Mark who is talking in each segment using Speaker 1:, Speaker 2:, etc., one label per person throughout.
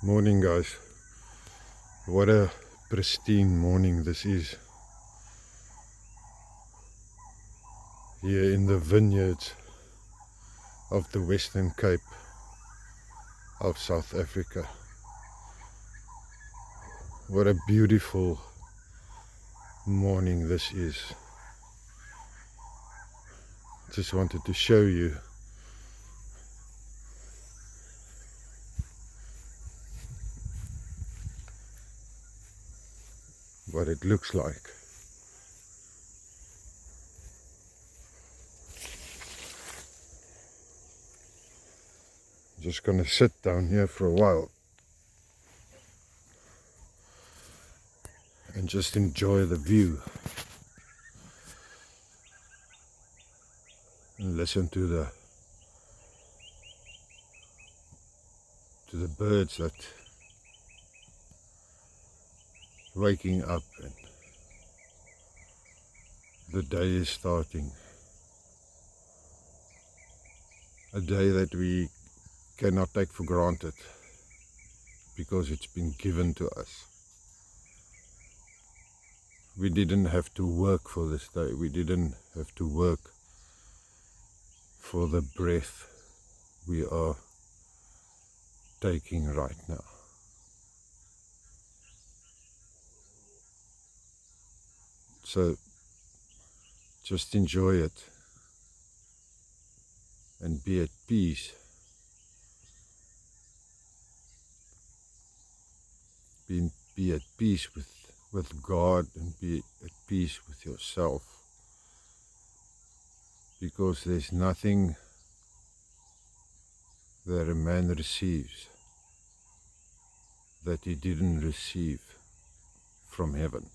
Speaker 1: Morning, guys. What a pristine morning this is here in the vineyards of the Western Cape of South Africa. What a beautiful morning this is. Just wanted to show you what it looks like. I'm just gonna sit down here for a while and just enjoy the view and listen to the birds that waking up and the day is starting. A day that we cannot take for granted because it's been given to us. We didn't have to work for this day. We didn't have to work for the breath we are taking right now. So just enjoy it and be at peace. Be at peace with God and be at peace with yourself, because there's nothing that a man receives that he didn't receive from heaven.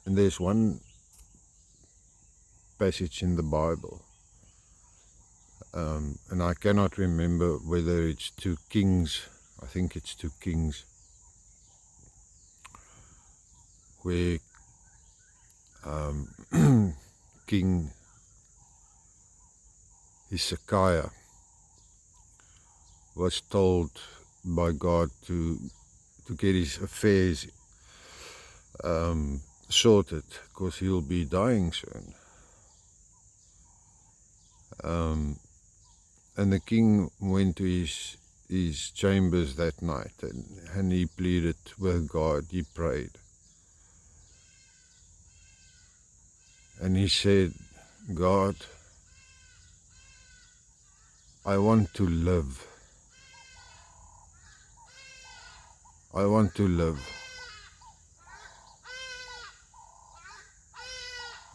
Speaker 1: And there's one passage in the Bible, and I cannot remember whether it's 2 Kings, I think it's 2 Kings, where King Hezekiah was told by God to get his affairs sorted, because he'll be dying soon. And the king went to his chambers that night, and he pleaded with God, he prayed. And he said, God, I want to live. I want to live.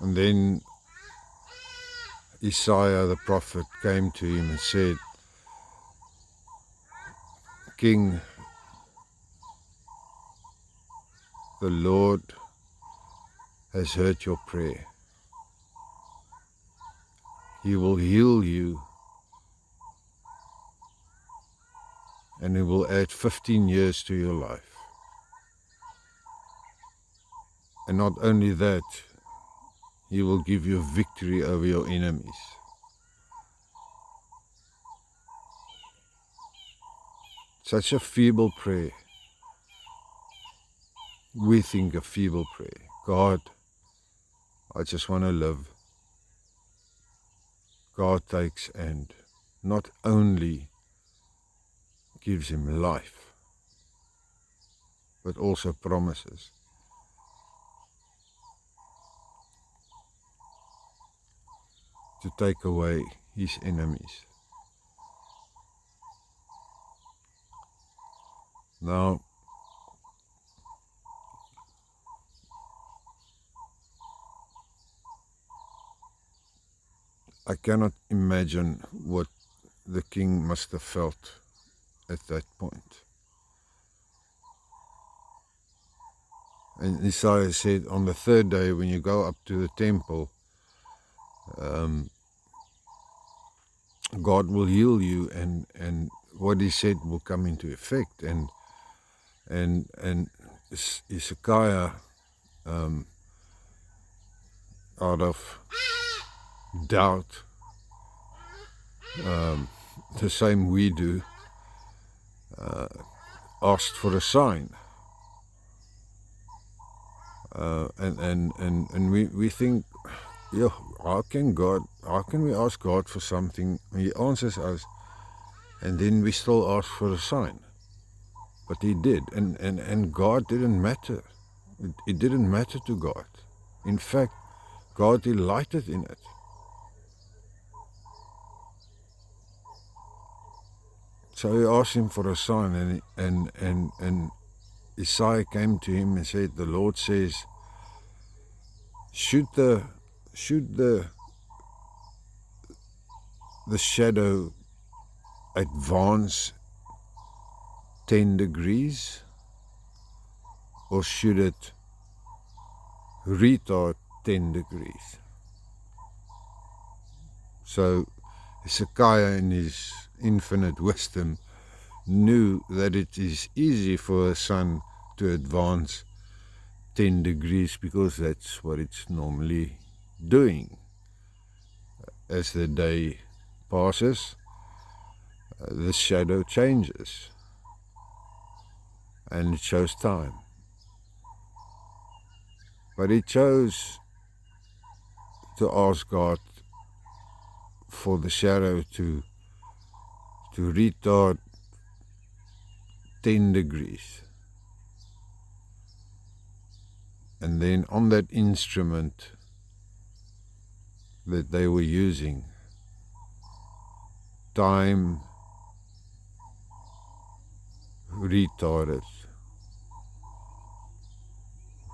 Speaker 1: And then Isaiah the prophet came to him and said, King, the Lord has heard your prayer. He will heal you, and he will add 15 years to your life. And not only that, he will give you victory over your enemies. Such a feeble prayer. We think a feeble prayer. God, I just want to live. God takes and not only gives him life, but also promises to take away his enemies. Now, I cannot imagine what the king must have felt at that point. And Isaiah said, on the 3rd day, when you go up to the temple, God will heal you, and what he said will come into effect. And Hezekiah, out of doubt, the same we do, asked for a sign. And we think, yeah, how can we ask God for something? He answers us, and then we still ask for a sign. But He did, and God didn't matter. It didn't matter to God. In fact, God delighted in it. So he asked him for a sign, and Isaiah came to him and said, "The Lord says, should the shadow advance 10 degrees, or should it retard 10 degrees?" So Hezekiah, in his infinite wisdom, knew that it is easy for a sun to advance 10 degrees because that's what it's normally doing. As the day passes, the shadow changes and it shows time. But he chose to ask God for the shadow to retard 10 degrees. And then on that instrument that they were using, time retarded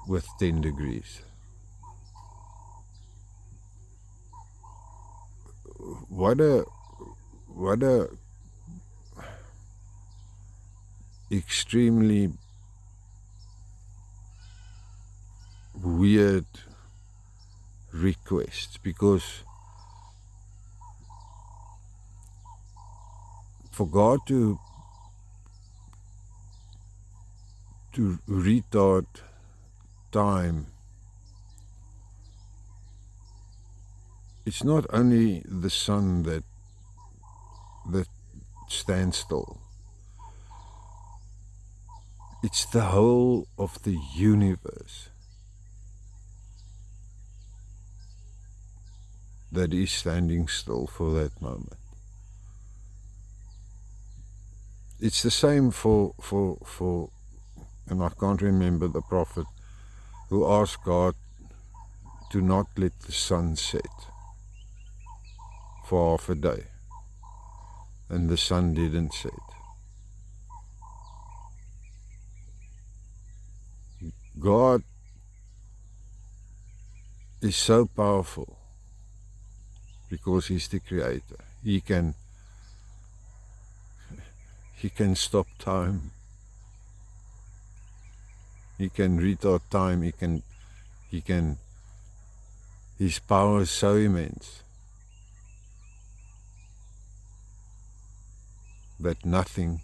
Speaker 1: with 10 degrees. What a extremely weird request, because for God to retard time, it's not only the sun that stands still. It's the whole of the universe that is standing still for that moment. It's the same for and I can't remember the prophet who asked God to not let the sun set for half a day, and the sun didn't set. God is so powerful because He's the Creator. He can stop time. He can retard time. His power is so immense that nothing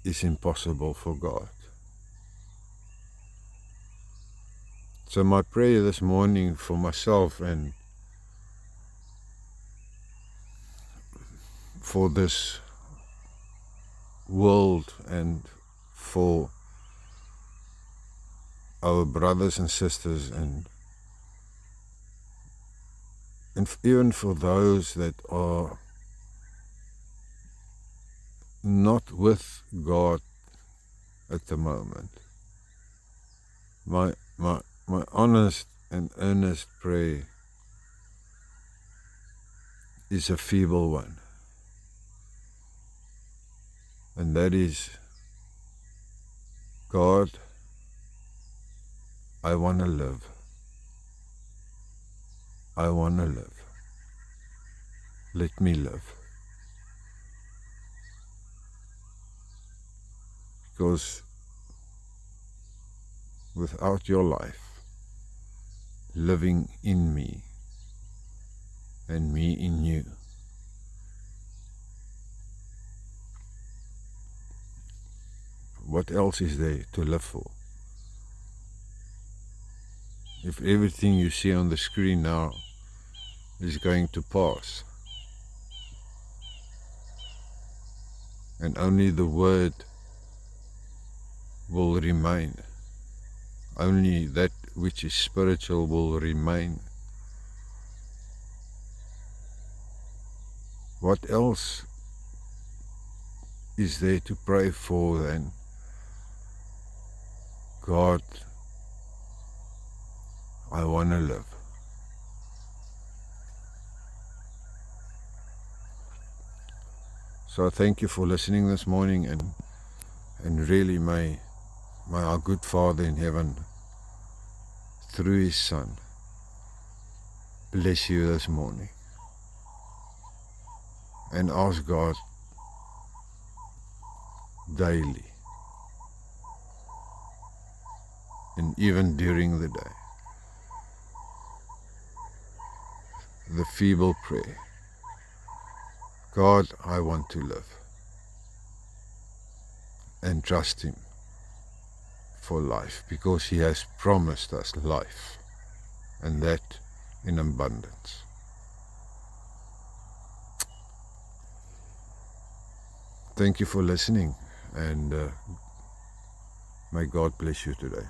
Speaker 1: is impossible for God. So my prayer this morning for myself and for this world and for our brothers and sisters, and even for those that are not with God at the moment. My honest and earnest prayer is a feeble one, and that is, God, I want to live. I want to live. Let me live. Because without your life living in me and me in you, what else is there to live for? If everything you see on the screen now is going to pass, and only the Word will remain. Only that which is spiritual will remain. What else is there to pray for then? God, I want to live. So I thank you for listening this morning, and really may our good Father in heaven, through His Son, bless you this morning. And ask God daily, and even during the day, the feeble prayer, God, I want to live, and trust Him for life, because He has promised us life, and that in abundance. Thank you for listening, and may God bless you today.